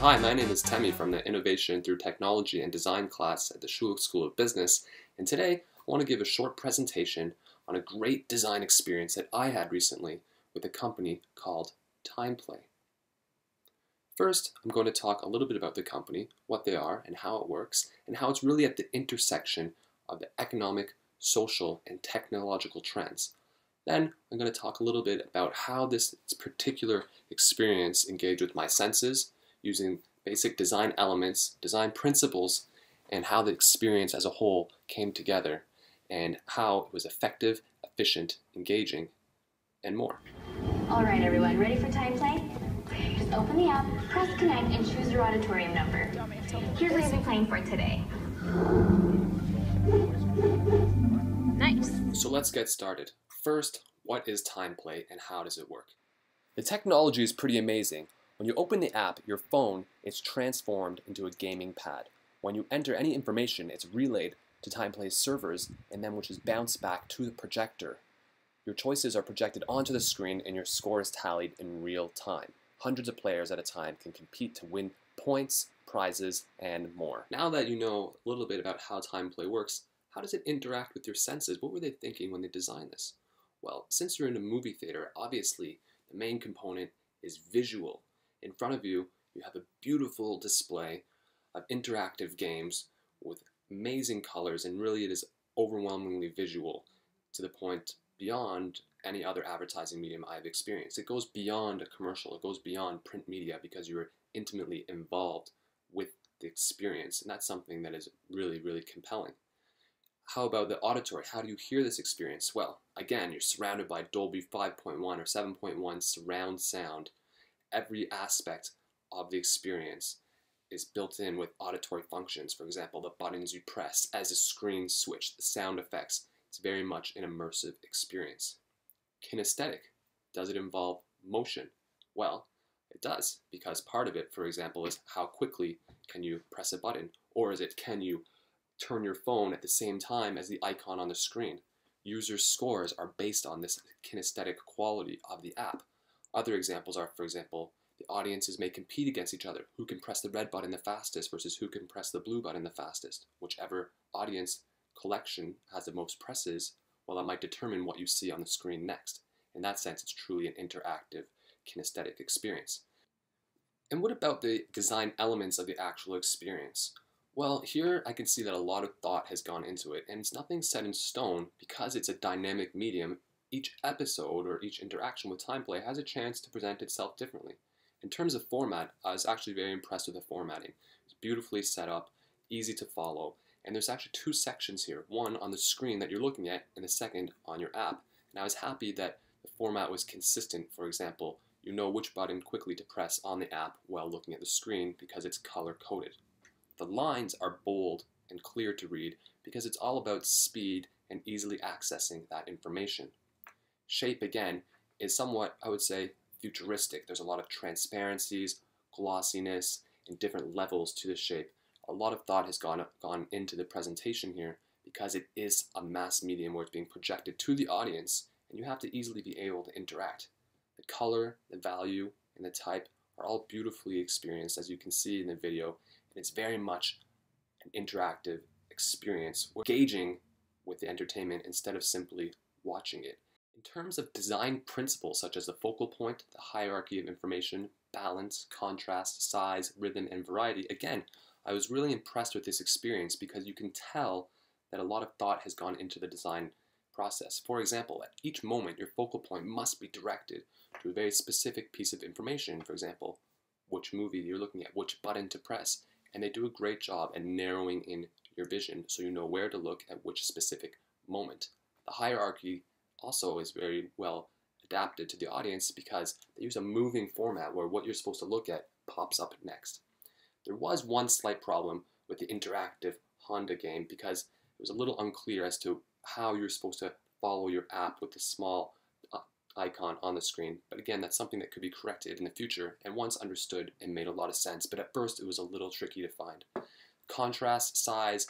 Hi, my name is Temi from the Innovation Through Technology and Design class at the Schulich School of Business, and today I want to give a short presentation on a great design experience that I had recently with a company called TimePlay. First, I'm going to talk a little bit about the company, what they are and how it works, and how it's really at the intersection of the economic, social, and technological trends. Then I'm going to talk a little bit about how this particular experience engaged with my senses, using basic design elements, design principles, and how the experience as a whole came together, and how it was effective, efficient, engaging, and more. All right, everyone, ready for TimePlay? Just open the app, press connect, and choose your auditorium number. Here's what you'll be playing for today. Nice. So let's get started. First, what is TimePlay and how does it work? The technology is pretty amazing. When you open the app, your phone is transformed into a gaming pad. When you enter any information, it's relayed to TimePlay's servers and then which is bounced back to the projector. Your choices are projected onto the screen and your score is tallied in real time. Hundreds of players at a time can compete to win points, prizes, and more. Now that you know a little bit about how TimePlay works, how does it interact with your senses? What were they thinking when they designed this? Well, since you're in a movie theater, obviously the main component is visual. In front of you, you have a beautiful display of interactive games with amazing colors, and really it is overwhelmingly visual to the point beyond any other advertising medium I've experienced. It goes beyond a commercial, it goes beyond print media because you're intimately involved with the experience, and that's something that is really, really compelling. How about the auditory? How do you hear this experience? Well, again, you're surrounded by Dolby 5.1 or 7.1 surround sound. Every aspect of the experience is built in with auditory functions. For example, the buttons you press as a screen switch, the sound effects. It's very much an immersive experience. Kinesthetic. Does it involve motion? Well, it does, because part of it, for example, is how quickly can you press a button, or is it can you turn your phone at the same time as the icon on the screen? User scores are based on this kinesthetic quality of the app. Other examples are, for example, the audiences may compete against each other. Who can press the red button the fastest versus who can press the blue button the fastest? Whichever audience collection has the most presses, well, that might determine what you see on the screen next. In that sense, it's truly an interactive kinesthetic experience. And what about the design elements of the actual experience? Well, here I can see that a lot of thought has gone into it, and it's nothing set in stone because it's a dynamic medium. Each episode or each interaction with TimePlay has a chance to present itself differently. In terms of format, I was actually very impressed with the formatting. It's beautifully set up, easy to follow, and there's actually two sections here, one on the screen that you're looking at and the second on your app. And I was happy that the format was consistent. For example, you know which button quickly to press on the app while looking at the screen because it's color-coded. The lines are bold and clear to read because it's all about speed and easily accessing that information. Shape, again, is somewhat, I would say, futuristic. There's a lot of transparencies, glossiness, and different levels to the shape. A lot of thought has gone into the presentation here because it is a mass medium where it's being projected to the audience, and you have to easily be able to interact. The color, the value, and the type are all beautifully experienced, as you can see in the video, and it's very much an interactive experience. We're engaging with the entertainment instead of simply watching it. In terms of design principles such as the focal point, the hierarchy of information, balance, contrast, size, rhythm, and variety, again, I was really impressed with this experience because you can tell that a lot of thought has gone into the design process. For example, at each moment, your focal point must be directed to a very specific piece of information. For example, which movie you're looking at, which button to press, and they do a great job at narrowing in your vision so you know where to look at which specific moment. The hierarchy also is very well adapted to the audience because they use a moving format where what you're supposed to look at pops up next. There was one slight problem with the interactive Honda game because it was a little unclear as to how you're supposed to follow your app with the small icon on the screen. But again, that's something that could be corrected in the future, and once understood, it made a lot of sense. But at first, it was a little tricky to find. Contrast, size,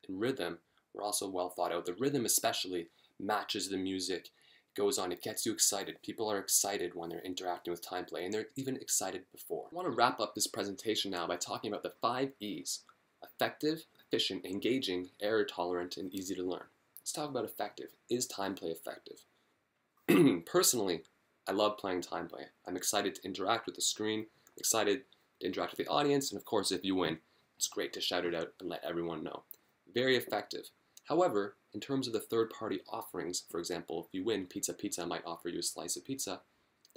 and rhythm were also well thought out. The rhythm especially matches the music. goes on, it gets you excited. People are excited when they're interacting with TimePlay, and they're even excited before. I want to wrap up this presentation now by talking about the 5 E's: effective, efficient, engaging, error tolerant, and easy to learn. Let's talk about effective. Is TimePlay effective? Personally, I love playing TimePlay. I'm excited to interact with the screen, excited to interact with the audience, and of course, if you win, it's great to shout it out and let everyone know. Very effective. However, in terms of the third-party offerings, for example, if you win, Pizza Pizza might offer you a slice of pizza,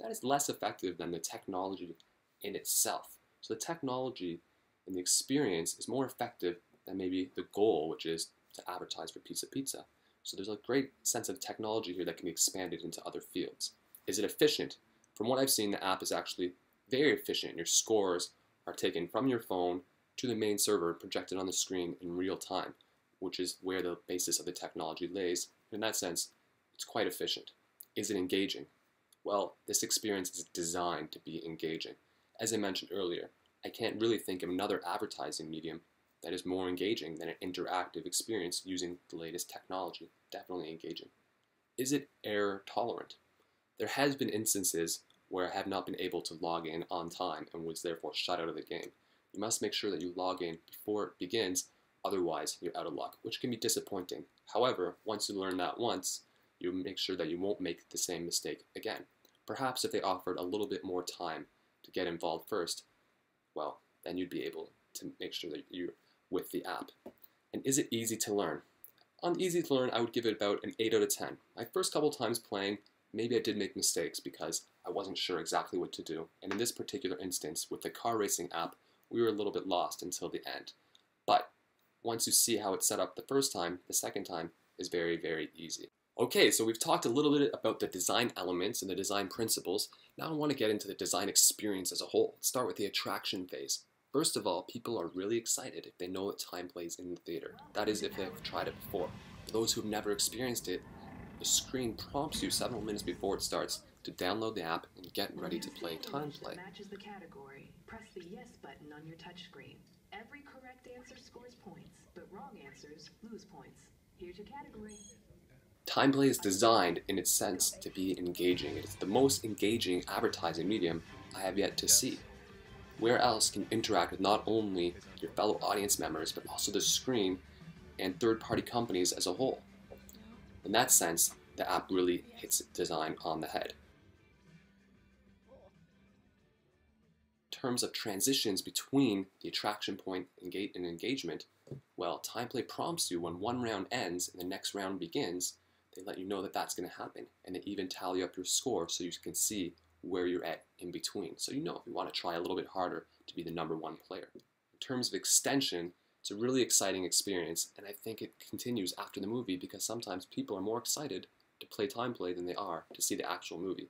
that is less effective than the technology in itself. So the technology and the experience is more effective than maybe the goal, which is to advertise for Pizza Pizza. So there's a great sense of technology here that can be expanded into other fields. Is it efficient? From what I've seen, the app is actually very efficient. Your scores are taken from your phone to the main server, projected on the screen in real time, which is where the basis of the technology lays. In that sense, it's quite efficient. Is it engaging? Well, this experience is designed to be engaging. As I mentioned earlier, I can't really think of another advertising medium that is more engaging than an interactive experience using the latest technology. Definitely engaging. Is it error tolerant? There has been instances where I have not been able to log in on time and was therefore shut out of the game. You must make sure that you log in before it begins, otherwise you're out of luck, which can be disappointing. However, once you learn that once, you make sure that you won't make the same mistake again. Perhaps if they offered a little bit more time to get involved first, well, then you'd be able to make sure that you're with the app. And is it easy to learn? On easy to learn, I would give it about an 8 out of 10. My first couple times playing, maybe I did make mistakes because I wasn't sure exactly what to do. And in this particular instance, with the car racing app, we were a little bit lost until the end. But once you see how it's set up the first time, the second time is very, very easy. Okay, so we've talked a little bit about the design elements and the design principles. Now I want to get into the design experience as a whole. Let's start with the attraction phase. First of all, people are really excited if they know that TimePlay is in the theater. That is, if they've tried it before. For those who have never experienced it, the screen prompts you several minutes before it starts to download the app and get ready to play TimePlay. Matches the category. Press the yes button on your touchscreen. Every correct answer scores points, but wrong answers lose points. Here's your category. TimePlay is designed in its sense to be engaging. It is the most engaging advertising medium I have yet to see. Where else can you interact with not only your fellow audience members, but also the screen and third-party companies as a whole? In that sense, the app really hits design on the head. In terms of transitions between the attraction point and engagement, well, TimePlay prompts you when one round ends and the next round begins. They let you know that that's going to happen, and they even tally up your score so you can see where you're at in between. So you know if you want to try a little bit harder to be the #1 player. In terms of extension, it's a really exciting experience, and I think it continues after the movie because sometimes people are more excited to play TimePlay than they are to see the actual movie,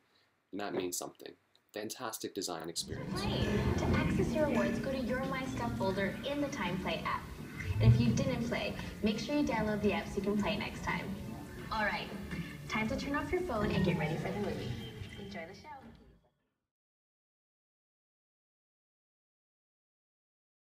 and that means something. Fantastic design experience. To access your awards, go to your My Stuff folder in the TimePlay app. And if you didn't play, make sure you download the app so you can play next time. All right, time to turn off your phone and get ready for the movie. Enjoy the show.